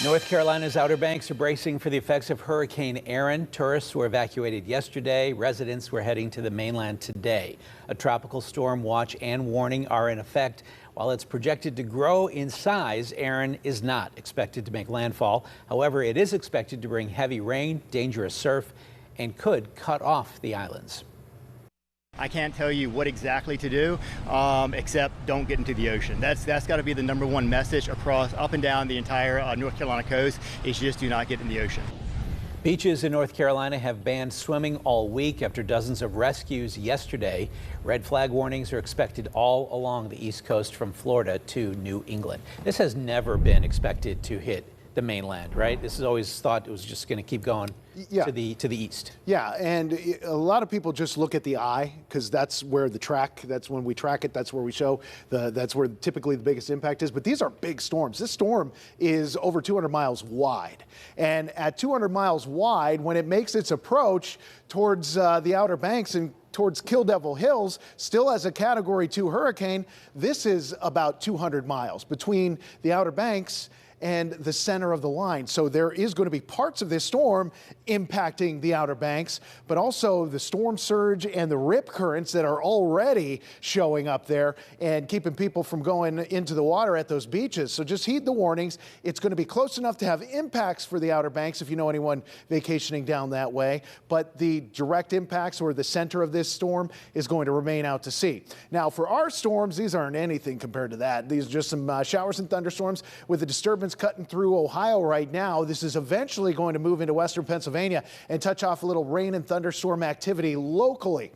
North Carolina's Outer Banks are bracing for the effects of Hurricane Erin. Tourists were evacuated yesterday. Residents were heading to the mainland today. A tropical storm watch and warning are in effect. While it's projected to grow in size, Erin is not expected to make landfall. However, it is expected to bring heavy rain, dangerous surf, and could cut off the islands. I can't tell you what exactly to do, except don't get into the ocean. That's got to be the #1 message across up and down the entire North Carolina coast is just do not get in the ocean. Beaches in North Carolina have banned swimming all week after dozens of rescues yesterday. Red flag warnings are expected all along the East Coast from Florida to New England. This has never been expected to hit the mainland, right? This is always thought it was just going to keep going to the east. Yeah, and a lot of people just look at the eye because that's where that's when we track it, that's where we show, that's where typically the biggest impact is. But these are big storms. This storm is over 200 miles wide. And at 200 miles wide, when it makes its approach towards the Outer Banks and towards Kill Devil Hills, still as a Category 2 hurricane, this is about 200 miles between the Outer Banks and the center of the line. So there is going to be parts of this storm impacting the Outer Banks, but also the storm surge and the rip currents that are already showing up there and keeping people from going into the water at those beaches. So just heed the warnings. It's going to be close enough to have impacts for the Outer Banks if you know anyone vacationing down that way, but the direct impacts or the center of this storm is going to remain out to sea. Now for our storms, these aren't anything compared to that. These are just some showers and thunderstorms with the disturbance cutting through Ohio right now. This is eventually going to move into western Pennsylvania and touch off a little rain and thunderstorm activity locally.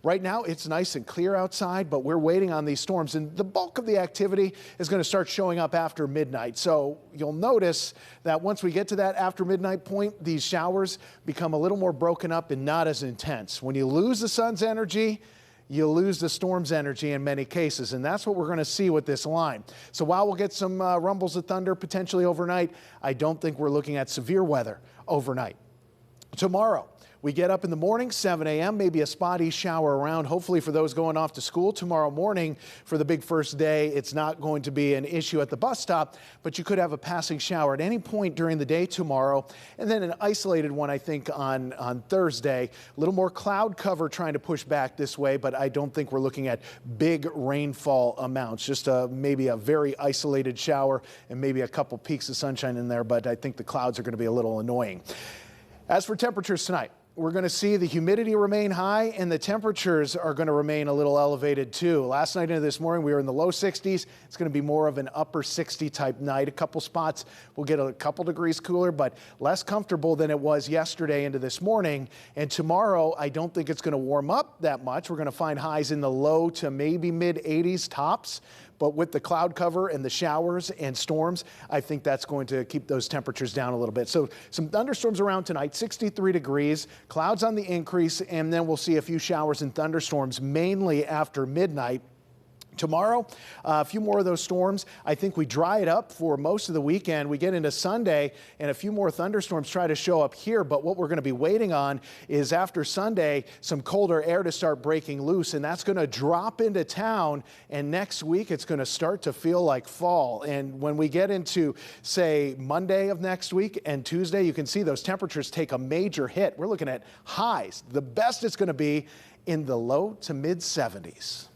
Right now, it's nice and clear outside, but we're waiting on these storms, and the bulk of the activity is going to start showing up after midnight. So you'll notice that once we get to that after midnight point, these showers become a little more broken up and not as intense. When you lose the sun's energy, you lose the storm's energy in many cases, and that's what we're going to see with this line. So while we'll get some rumbles of thunder potentially overnight, I don't think we're looking at severe weather overnight. Tomorrow, we get up in the morning, 7 a.m., maybe a spotty shower around, hopefully for those going off to school. Tomorrow morning, for the big first day, it's not going to be an issue at the bus stop, but you could have a passing shower at any point during the day tomorrow. And then an isolated one, I think, on Thursday. A little more cloud cover trying to push back this way, but I don't think we're looking at big rainfall amounts. Just maybe a very isolated shower and maybe a couple peaks of sunshine in there, but I think the clouds are going to be a little annoying. As for temperatures tonight, we're going to see the humidity remain high and the temperatures are going to remain a little elevated too. Last night into this morning, we were in the low 60s. It's going to be more of an upper 60 type night. A couple spots will get a couple degrees cooler, but less comfortable than it was yesterday into this morning. And tomorrow, I don't think it's going to warm up that much. We're going to find highs in the low to maybe mid 80s tops. But with the cloud cover and the showers and storms, I think that's going to keep those temperatures down a little bit. So some thunderstorms around tonight, 63 degrees, clouds on the increase, and then we'll see a few showers and thunderstorms mainly after midnight. Tomorrow, a few more of those storms. I think we dry it up for most of the weekend. We get into Sunday and a few more thunderstorms try to show up here. But what we're going to be waiting on is after Sunday, some colder air to start breaking loose. And that's going to drop into town. And next week, it's going to start to feel like fall. And when we get into, say, Monday of next week and Tuesday, you can see those temperatures take a major hit. We're looking at highs. The best it's going to be in the low to mid 70s.